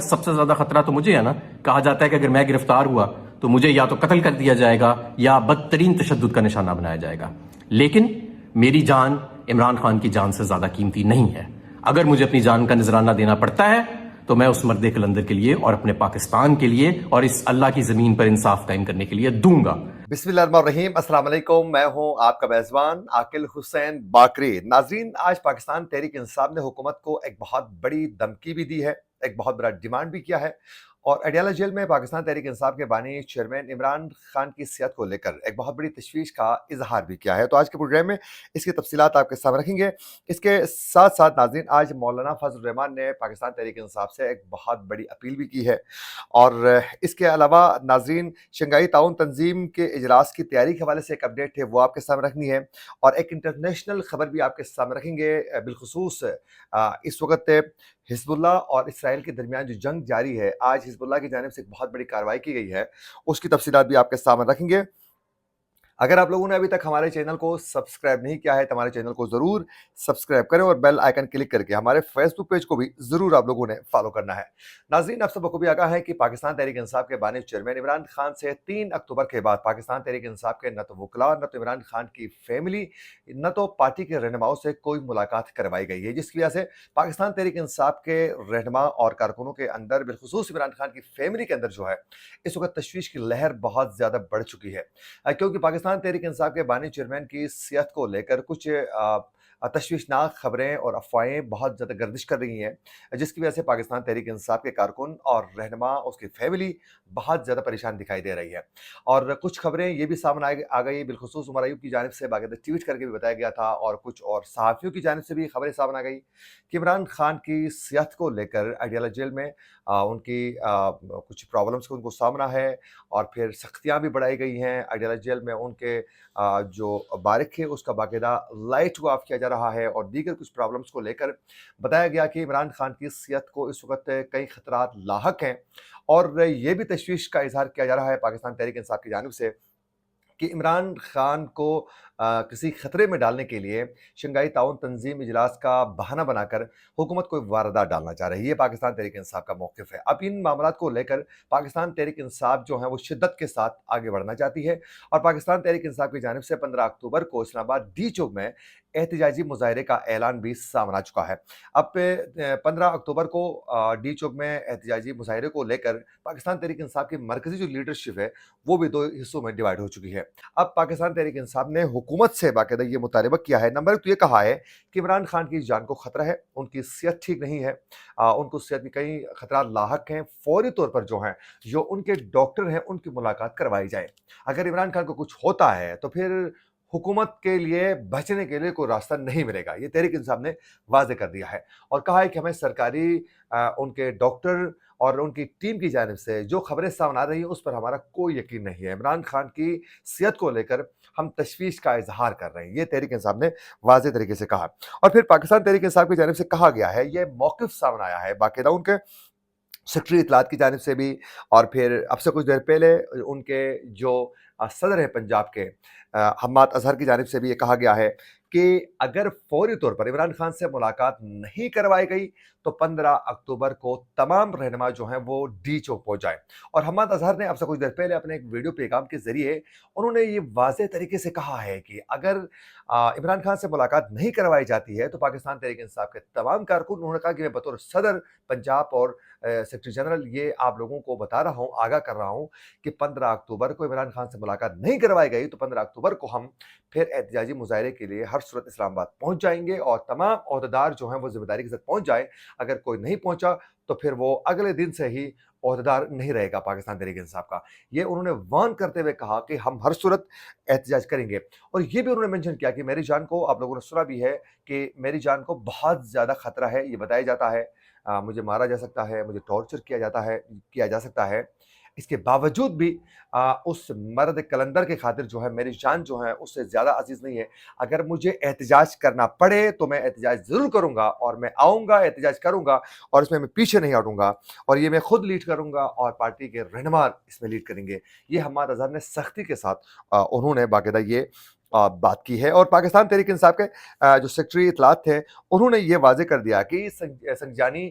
سب سے زیادہ خطرہ تو مجھے ہے نا. کہا جاتا ہے کہ اگر میں گرفتار ہوا تو مجھے یا تو قتل کر دیا جائے گا یا بدترین تشدد کا نشانہ بنایا جائے گا. لیکن میری جان عمران خان کی جان سے زیادہ قیمتی نہیں ہے. اگر مجھے اپنی جان کا نذرانہ دینا پڑتا ہے تو میں اس مرد کلندر کے لیے اور اپنے پاکستان کے لیے اور اس اللہ کی زمین پر انصاف قائم کرنے کے لیے دوں گا. بسم اللہ الرحمن الرحیم. السلام علیکم. میں ہوں آپ کا میزبان عاقل حسین باقری. ناظرین، آج پاکستان تحریک انصاف نے حکومت کو ایک بہت بڑی دھمکی بھی دی ہے، ایک بہت بڑا ڈیمانڈ بھی کیا ہے، اور اڈیالہ جیل میں پاکستان تحریک انصاف کے بانی چیئرمین عمران خان کی صحت کو لے کر ایک بہت بڑی تشویش کا اظہار بھی کیا ہے. تو آج کے پروگرام میں اس کی تفصیلات آپ کے سامنے رکھیں گے. اس کے ساتھ ساتھ ناظرین، آج مولانا فضل الرحمان نے پاکستان تحریک انصاف سے ایک بہت بڑی اپیل بھی کی ہے، اور اس کے علاوہ ناظرین شنگھائی تعاون تنظیم کے اجلاس کی تیاری کے حوالے سے ایک اپڈیٹ ہے، وہ آپ کے سامنے رکھنی ہے، اور ایک انٹرنیشنل خبر بھی آپ کے سامنے رکھیں گے. بالخصوص اس وقت حزب اللہ اور اسرائیل کے درمیان جو جنگ جاری ہے، آج حزب اللہ کی جانب سے ایک بہت بڑی کارروائی کی گئی ہے، اس کی تفصیلات بھی آپ کے سامنے رکھیں گے. اگر آپ لوگوں نے ابھی تک ہمارے چینل کو سبسکرائب نہیں کیا ہے تو ہمارے چینل کو ضرور سبسکرائب کریں، اور بیل آئیکن کلک کر کے ہمارے فیس بک پیج کو بھی ضرور آپ لوگوں نے فالو کرنا ہے. ناظرین، آپ سب بخوبی آگاہ ہے کہ پاکستان تحریک انصاف کے بانی چیئرمین عمران خان سے 3 اکتوبر کے بعد پاکستان تحریک انصاف کے نہ تو وکلاء، نہ تو عمران خان کی فیملی، نہ تو پارٹی کے رہنماؤں سے کوئی ملاقات کروائی گئی ہے، جس کی وجہ سے پاکستان تحریک انصاف کے رہنما اور کارکنوں کے اندر، بالخصوص عمران خان کی فیملی کے اندر جو ہے اس وقت تشویش کی لہر بہت زیادہ بڑھ چکی ہے، کیونکہ پاکستان تحریک انصاف کے بانی چیئرمین کی صحت کو لے کر کچھ تشویشناک خبریں اور افواہیں بہت زیادہ گردش کر رہی ہیں، جس کی وجہ سے پاکستان تحریک انصاف کے کارکن اور رہنما، اس کی فیملی بہت زیادہ پریشان دکھائی دے رہی ہے. اور کچھ خبریں یہ بھی سامنے آ گئی، بالخصوص عمر ایوب کی جانب سے باقاعدہ ٹویٹ کر کے بھی بتایا گیا تھا، اور کچھ اور صحافیوں کی جانب سے بھی خبریں سامنے آ گئی کہ عمران خان کی صحت کو لے کر اڈیالہ جیل میں ان کی کچھ پرابلمس کو ان کو سامنا ہے، اور پھر سختیاں بھی بڑھائی گئی ہیں. اڈیالہ جیل میں ان کے جو بارک ہے اس کا باقاعدہ لائٹ کو آف کیا جا رہا ہے، اور دیگر کچھ پرابلمس کو لے کر بتایا گیا کہ عمران خان کی صحت کو اس وقت کئی خطرات لاحق ہیں. اور یہ بھی تشویش کا اظہار کیا جا رہا ہے پاکستان تحریک انصاف کی جانب سے کہ عمران خان کو کسی خطرے میں ڈالنے کے لیے شنگھائی تعاون تنظیم اجلاس کا بہانہ بنا کر حکومت کو واردات ڈالنا چاہ رہی ہے. یہ پاکستان تحریک انصاف کا موقف ہے. اب ان معاملات کو لے کر پاکستان تحریک انصاف جو ہے وہ شدت کے ساتھ آگے بڑھنا چاہتی ہے، اور پاکستان تحریک انصاف کی جانب سے 15 اکتوبر کو اسلام آباد ڈی چوک میں احتجاجی مظاہرے کا اعلان بھی سامنے آ چکا ہے. اب 15 اکتوبر کو ڈی چوک میں احتجاجی مظاہرے کو لے کر پاکستان تحریک انصاف کی مرکزی جو لیڈرشپ ہے وہ بھی 2 حصوں میں ڈیوائیڈ ہو چکی ہے. اب پاکستان تحریک انصاف نے حکومت سے باقاعدہ یہ مطالبہ کیا ہے. نمبر 1 تو یہ کہا ہے کہ عمران خان کی جان کو خطرہ ہے، ان کی صحت ٹھیک نہیں ہے، ان کو صحت میں کئی خطرات لاحق ہیں، فوری طور پر جو ہیں جو ان کے ڈاکٹر ہیں ان کی ملاقات کروائی جائے. اگر عمران خان کو کچھ ہوتا ہے تو پھر حکومت کے لیے بچنے کے لیے کوئی راستہ نہیں ملے گا. یہ تحریک انصاف نے واضح کر دیا ہے، اور کہا ہے کہ ہمیں سرکاری ان کے ڈاکٹر اور ان کی ٹیم کی جانب سے جو خبریں سامنے آ رہی ہیں اس پر ہمارا کوئی یقین نہیں ہے. عمران خان کی صحت کو لے کر ہم تشویش کا اظہار کر رہے ہیں، یہ تحریک انصاف نے واضح طریقے سے کہا. اور پھر پاکستان تحریک انصاف کی جانب سے کہا گیا ہے، یہ موقف سامنے آیا ہے باقاعدہ ان کے سیکرٹری اطلاعات کی جانب سے بھی، اور پھر اب سے کچھ دیر پہلے ان کے جو صدر ہیں پنجاب کے حماد اظہر کی جانب سے بھی یہ کہا گیا ہے کہ اگر فوری طور پر عمران خان سے ملاقات نہیں کروائی گئی تو 15 اکتوبر کو تمام رہنما جو ہیں وہ ڈی چوک پہنچ جائیں. اور حماد اظہر نے اب سے کچھ دیر پہلے اپنے ایک ویڈیو پیغام کے ذریعے انہوں نے یہ واضح طریقے سے کہا ہے کہ اگر عمران خان سے ملاقات نہیں کروائی جاتی ہے تو پاکستان تحریک انصاف کے تمام کارکن، انہوں نے کہا کہ میں بطور صدر پنجاب اور سیکرٹری جنرل یہ آپ لوگوں کو بتا رہا ہوں، آگاہ کر رہا ہوں کہ 15 اکتوبر کو عمران خان سے ملاقات نہیں کروائی گئی تو 15 اکتوبر کو ہم پھر احتجاجی مظاہرے کے لیے ہر صورت اسلام آباد پہنچ جائیں گے، اور تمام عہدیدار جو ہیں وہ ذمہ داری کے ساتھ پہنچ جائیں. اگر کوئی نہیں پہنچا تو پھر وہ اگلے دن سے ہی عہدیدار نہیں رہے گا پاکستان تحریک انصاف کا. یہ انہوں نے وارن کرتے ہوئے کہا کہ ہم ہر صورت احتجاج کریں گے. اور یہ بھی انہوں نے مینشن کیا کہ میری جان کو، آپ لوگوں نے سنا بھی ہے کہ میری جان کو بہت زیادہ خطرہ ہے، یہ بتایا جاتا ہے مجھے مارا جا سکتا ہے، مجھے ٹارچر کیا جا سکتا ہے. اس کے باوجود بھی اس مرد کلندر کے خاطر جو ہے میری جان جو ہے اس سے زیادہ عزیز نہیں ہے. اگر مجھے احتجاج کرنا پڑے تو میں احتجاج ضرور کروں گا، اور میں آؤں گا، احتجاج کروں گا، اور اس میں پیچھے نہیں ہٹوں گا، اور یہ میں خود لیڈ کروں گا، اور پارٹی کے رہنما اس میں لیڈ کریں گے. یہ حماد اظہر نے سختی کے ساتھ انہوں نے باقاعدہ یہ بات کی ہے. اور پاکستان تحریک انصاف کے جو سیکرٹری اطلاعات تھے انہوں نے یہ واضح کر دیا کہ سنجانی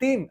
3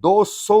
200